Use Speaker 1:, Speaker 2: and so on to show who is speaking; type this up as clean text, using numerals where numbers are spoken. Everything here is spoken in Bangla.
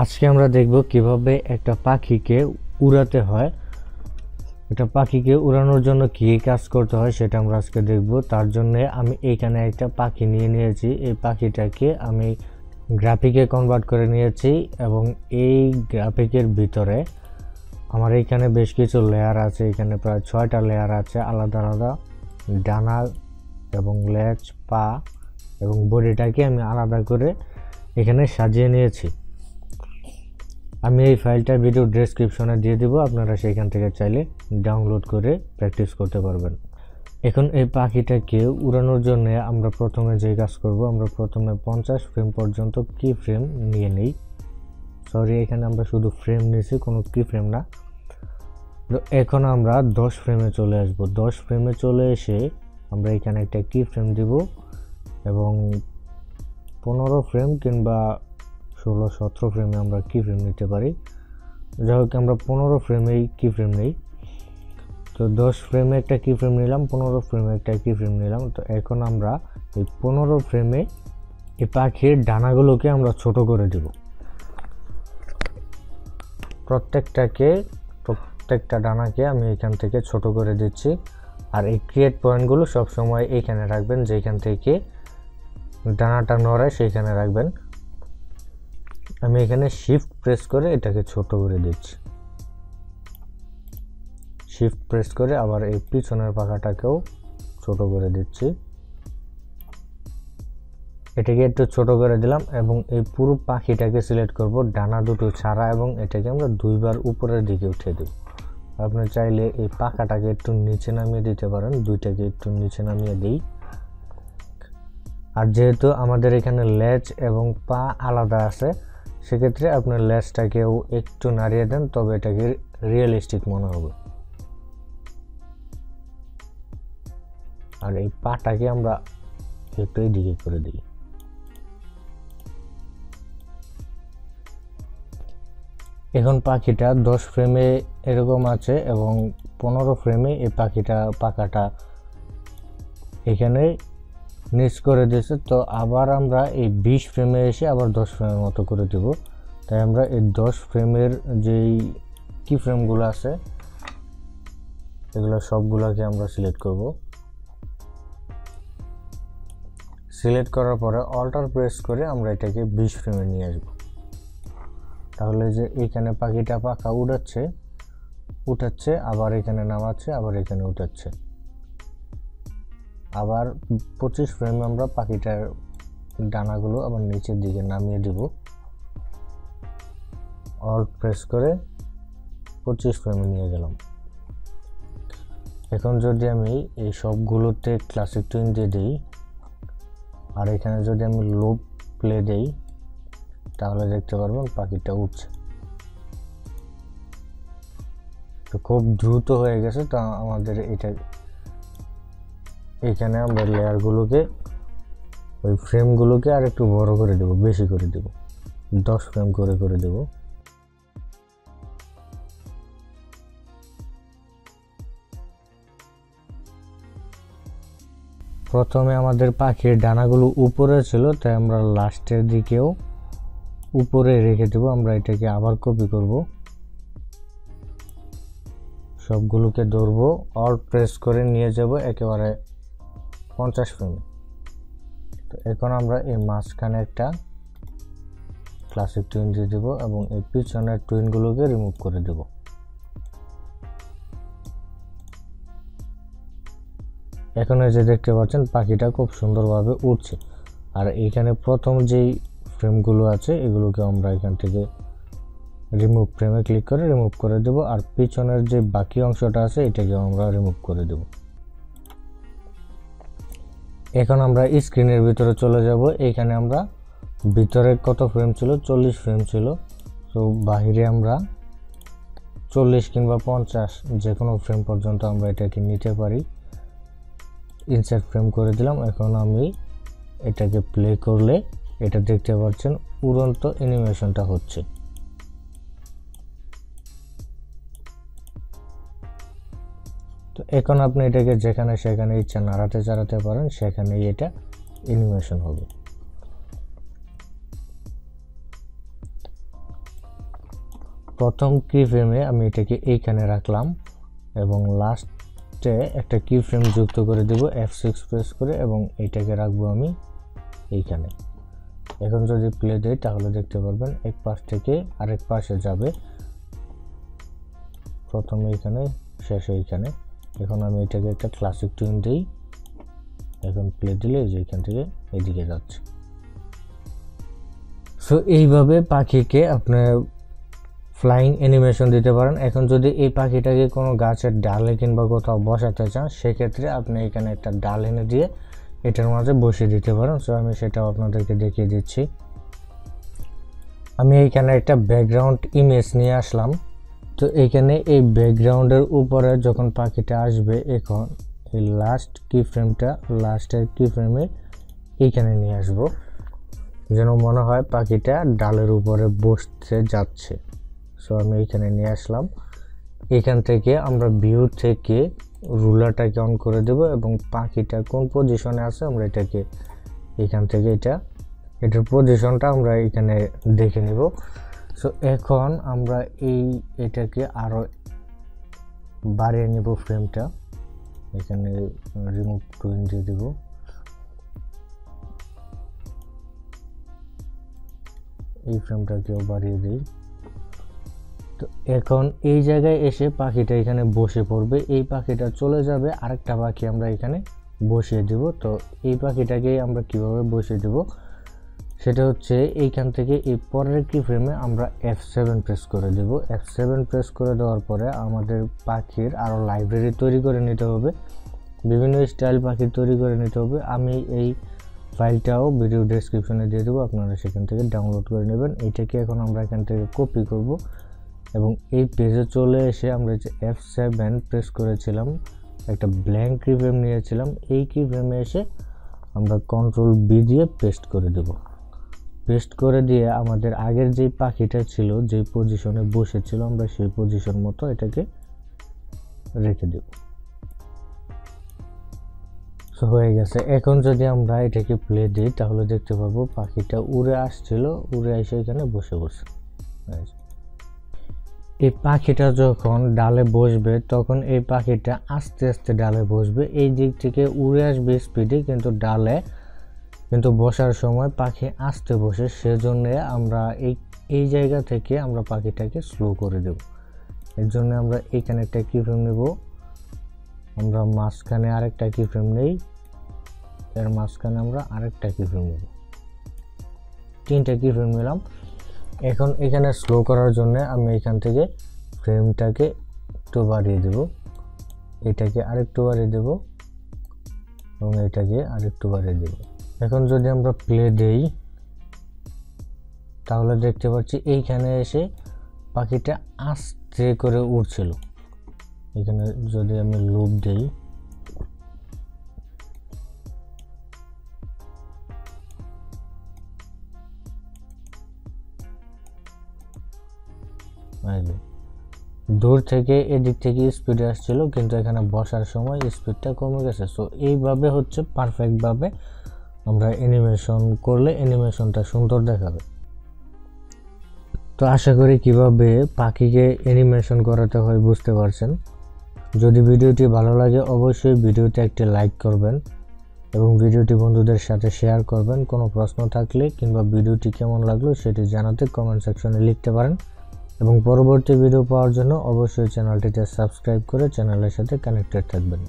Speaker 1: আজকে আমরা দেখব কিভাবে একটা পাখিকে উড়াতে হয়। একটা পাখিকে উড়ানোর জন্য কি কাজ করতে হয় সেটা আমরা আজকে দেখব। তার জন্য আমি এইখানে একটা পাখি নিয়েছি। এই পাখিটাকে আমি গ্রাফিকে কনভার্ট করে নিয়েছি এবং এই গ্রাফিকের ভিতরে আমার এইখানে বেশ কিছু লেয়ার আছে। এখানে প্রায় 6টা লেয়ার আছে আলাদা আলাদা, ডানা এবং লেজ, পা এবং বডিটাকে আমি আলাদা করে এখানে সাজিয়ে নিয়েছি। আমি এই ফাইলটা ভিডিও ডেসক্রিপশনে দিয়ে দিব, আপনারা সেখান থেকে চাইলে ডাউনলোড করে প্র্যাকটিস করতে পারবেন। এখন এই পাখিটাকে উড়ানোর জন্য আমরা প্রথমে যে কাজ করব, আমরা প্রথমে 50 ফ্রেম পর্যন্ত কি ফ্রেম নিয়ে নেই। সরি, এখানে আমরা শুধু ফ্রেম নিয়েছি, কোনো কি ফ্রেম না। তো এখন আমরা 10 ফ্রেমে চলে আসব। 10 ফ্রেমে চলে এসে আমরা এখানে একটা কি ফ্রেম দিব এবং 15 ফ্রেম কিংবা 16-17 ফ্রেমে আমরা কি ফ্রেম নিতে পারি। যাই হোক, আমরা 15 ফ্রেমেই কি ফ্রেম নেই। তো 10 ফ্রেমে একটা কি ফ্রেম নিলাম, 15 ফ্রেমে একটা কি ফ্রেম নিলাম। তো এখন আমরা এই 15 ফ্রেমে এই পাখির ডানাগুলোকে আমরা ছোট করে দেব। প্রত্যেকটা ডানাকে আমি এখান থেকে ছোট করে দিচ্ছি। আর এই ক্রিয়েট পয়েন্টগুলো সবসময় এইখানে রাখবেন, যেখান থেকে ডানাটা নড়ায় সেইখানে রাখবেন। আমি এখানে শিফট প্রেস করে এটাকে ছোট করে দিচ্ছি। শিফট প্রেস করে আবার এই পিছনের পাখাটাকেও ছোট করে দিচ্ছি। এটাকে একটু ছোট করে দিলাম এবং এই পুরো পাখিটাকে সিলেক্ট করব, ডানা দুটো ছাড়া, এবং এটাকে আমরা 2বার উপরের দিকে উঠিয়ে দেব। আপনি চাইলে এই পাখাটাকে একটু নিচে নামিয়ে দিতে পারেন, দুইটাকে একটু নিচে নামিয়ে দিই। আর যেহেতু আমাদের এখানে লেজ এবং পা আলাদা আছে, সেক্ষেত্রে আপনার লেজটাকেও একটু নাড়িয়ে দেন, তবে এটাকে রিয়েলিস্টিক মনে হবে। আর এই পাটাকে আমরা একটু এইদিকে করে দিই। এখন পাখিটা 10 ফ্রেমে এরকম আছে এবং 15 ফ্রেমে এই পাখাটা এখানে নিচ করে দিয়েছে। তো আবার আমরা এই 20 ফ্রেমে এসে আবার 10 ফ্রেমের মতো করে দেব। তাই আমরা এই 10 ফ্রেমের যেই কি ফ্রেমগুলো আছে এগুলো সবগুলোকে আমরা সিলেক্ট করব। সিলেক্ট করার পরে অল্টার প্রেস করে আমরা এটাকে 20 ফ্রেমে নিয়ে আসব। তাহলে যে এখানে পাখিটা পাখা উঠাচ্ছে, আবার এখানে নামাচ্ছে, আবার এখানে উঠাচ্ছে। আবার 25 ফ্রেমে আমরা পাখিটার ডানাগুলো আবার নিচের দিকে নামিয়ে দিব। অল্ট প্রেস করে 25 ফ্রেমে নিয়ে গেলাম। এখন যদি আমি এই সবগুলোতে ক্লাসিক টুইন দিয়ে দিই আর এখানে যদি আমি লুপ প্লে দেই, তাহলে দেখতে পারবেন পাখিটা উঠছে। তো খুব দ্রুত হয়ে গেছে। তো আমাদের এখানে আমরা লেয়ারগুলোকে, ওই ফ্রেমগুলোকে আর একটু বড় করে দেব, বেশি করে দেব, 10 ফ্রেম করে দেব। প্রথমে আমাদের পাখির ডানাগুলো উপরে ছিল, তাই আমরা লাস্টের দিকেও উপরে রেখে দেব। আমরা এটাকে আবার কপি করব, সবগুলোকে ধরবো, অল্ট প্রেস করে নিয়ে যাব একেবারে 50 ফ্রেমে। তো এখন আমরা এই মাঝখানে একটা ক্লাসিক টুইন দিয়ে দেব এবং এই পিছনের টুইনগুলোকে রিমুভ করে দেব। এখন এই যে দেখতে পাচ্ছেন পাখিটা খুব সুন্দরভাবে উড়ছে। আর এইখানে প্রথম যেই ফ্রেমগুলো আছে এগুলোকে আমরা এখান থেকে রিমুভ ফ্রেমে ক্লিক করে রিমুভ করে দেব। আর পিছনের যে বাকি অংশটা আছে এটাকে আমরা রিমুভ করে দেব। এখন আমরা স্ক্রিনের ভিতরে চলে যাব। এখানে আমরা ভিতরে কত ফ্রেম ছিল, 40 ফ্রেম ছিল। তো বাহিরে আমরা 40 কিংবা 50 যে কোনো ফ্রেম পর্যন্ত আমরা এটাকে নিতে পারি। ইনসার্ট ফ্রেম করে দিলাম। এখন আমি এটাকে প্লে করলে এটা দেখতে পাচ্ছেন উড়ন্ত অ্যানিমেশনটা হচ্ছে। তো এখন আপনি এটাকে যেখানে সেখানে ইচ্ছা নাড়াতে চাড়াতে পারেন, সেখানেই এটা অ্যানিমেশন হবে। প্রথম কি ফ্রেমে আমি এটাকে এইখানে রাখলাম এবং লাস্টে একটা কি ফ্রেম যুক্ত করে দেব F6 প্রেস করে এবং এটাকে রাখবো আমি এইখানে। এখন যদি প্লে দেই তাহলে দেখতে পারবেন এক পাশ থেকে আরেক পাশে যাবে, প্রথমে এইখানে শেষে এইখানে। এখন আমি এটাকে একটা ক্লাসিক টিউন দিই, এখন প্লে দিলে যে এখান থেকে এদিকে যাচ্ছে। সো এইভাবে পাখিকে আপনি ফ্লাইং অ্যানিমেশন দিতে পারেন। এখন যদি এই পাখিটাকে কোনো গাছের ডালে কিংবা কোথাও বসাতে চান সেক্ষেত্রে আপনি এখানে একটা ডাল এনে দিয়ে এটার মাঝে বসিয়ে দিতে পারেন। সো আমি সেটাও আপনাদেরকে দেখিয়ে দিচ্ছি। আমি এইখানে একটা ব্যাকগ্রাউন্ড ইমেজ নিয়ে আসলাম। তো এইখানে এই ব্যাকগ্রাউন্ডের উপরে যখন পাখিটা আসবে, এখন এই লাস্টের কি ফ্রেমে এইখানে নিয়ে আসবো, যেন মনে হয় পাখিটা ডালের উপরে বসতে যাচ্ছে। সো আমি এইখানে নিয়ে আসলাম। এখান থেকে আমরা ভিউ থেকে রুলারটাকে অন করে দেব এবং পাখিটা কোন পজিশনে আছে আমরা এটাকে এখান থেকে এটার পজিশনটা আমরা এখানে দেখে নিব। সো এখন আমরা এটাকে আরো বাড়িয়ে নিব ফ্রেমটা, এখানে রিমুভ টুইন দিয়ে দিব। এই ফ্রেমটাকেও বাড়িয়ে দিই। তো এখন এই জায়গায় এসে পাখিটা এখানে বসে পড়বে, এই পাখিটা চলে যাবে, আরেকটা পাখি আমরা এখানে বসিয়ে দিব। তো এই পাখিটাকে আমরা কিভাবে বসিয়ে দেব সেটা হচ্ছে এইখান থেকে এই পরের কি ফ্রেমে আমরা F7 প্রেস করে দেব। F7 প্রেস করে দেওয়ার পরে আমাদের পাখির আরও লাইব্রেরি তৈরি করে নিতে হবে, বিভিন্ন স্টাইল পাখি তৈরি করে নিতে হবে। আমি এই ফাইলটাও ভিডিও ডেসক্রিপশনে দিয়ে দেবো, আপনারা সেখান থেকে ডাউনলোড করে নেবেন। এইটাকে এখন আমরা এখান থেকে কপি করব এবং এই পেজে চলে এসে আমরা যে F7 প্রেস করেছিলাম, একটা ব্ল্যাঙ্ক কি ফ্রেম নিয়েছিলাম, এই কি ফ্রেমে এসে আমরা কন্ট্রোল বি দিয়ে পেস্ট করে দেব। পেস্ট করে দিয়ে আমাদের আগের যে পাখিটা ছিল, যে পজিশনে বসেছিল, আমরা সেই পজিশন মতো এটাকে রেখে দেব। সো হয়ে গেছে। এখন যদি আমরা এটাকে প্লে দিই তাহলে দেখতে পাবো পাখিটা উড়ে আসছিল, উড়ে এসে এখানে বসে বসে। এই পাখিটা যখন ডালে বসবে তখন এই পাখিটা আস্তে আস্তে ডালে বসবে, এই দিক থেকে উড়ে আসবে স্পিডে, কিন্তু বসার সময় পাখি আস্তে বসে, সেজন্য আমরা এই জায়গা থেকে আমরা পাখিটাকে স্লো করে দেব। এর জন্য আমরা এখানে একটা কি ফ্রেম নেব, আমরা মাঝখানে আরেকটা কি ফ্রেম নেই, এর মাঝখানে আমরা আরেকটা কি ফ্রেম নেব, তিনটা কি ফ্রেম নিলাম। এখন এখানে স্লো করার জন্য আমি এখান থেকে ফ্রেমটাকে একটু বাড়িয়ে দেব, এটাকে আরেকটু বাড়িয়ে দেব এবং এটাকে আরেকটু বাড়িয়ে দেব। এখন যদি আমরা প্লে দেই তাহলে দেখতে পাচ্ছি এইখানে এসে পাখিটা আস্তে করে উড়ছিল। এখানে যদি আমি লুপ দেই, দূর থেকে এদিক থেকে স্পিডে আসছিল, কিন্তু এখানে বসার সময় স্পিডটা কমে গেছে। সো এইভাবে হচ্ছে পারফেক্টভাবে আমরা অ্যানিমেশন করলে অ্যানিমেশনটা সুন্দর দেখাবে। তো আশা করি কিভাবে পাখিকে অ্যানিমেশন করাতে হয় বুঝতে পারছেন। যদি ভিডিওটি ভালো লাগে অবশ্যই ভিডিওতে একটি লাইক করবেন এবং ভিডিওটি বন্ধুদের সাথে শেয়ার করবেন। কোনো প্রশ্ন থাকলে কিংবা ভিডিওটি কেমন লাগলো সেটি জানাতে কমেন্ট সেকশনে লিখতে পারেন এবং পরবর্তী ভিডিও পাওয়ার জন্য অবশ্যই চ্যানেলটিতে সাবস্ক্রাইব করে চ্যানেলের সাথে কানেক্টেড থাকবেন।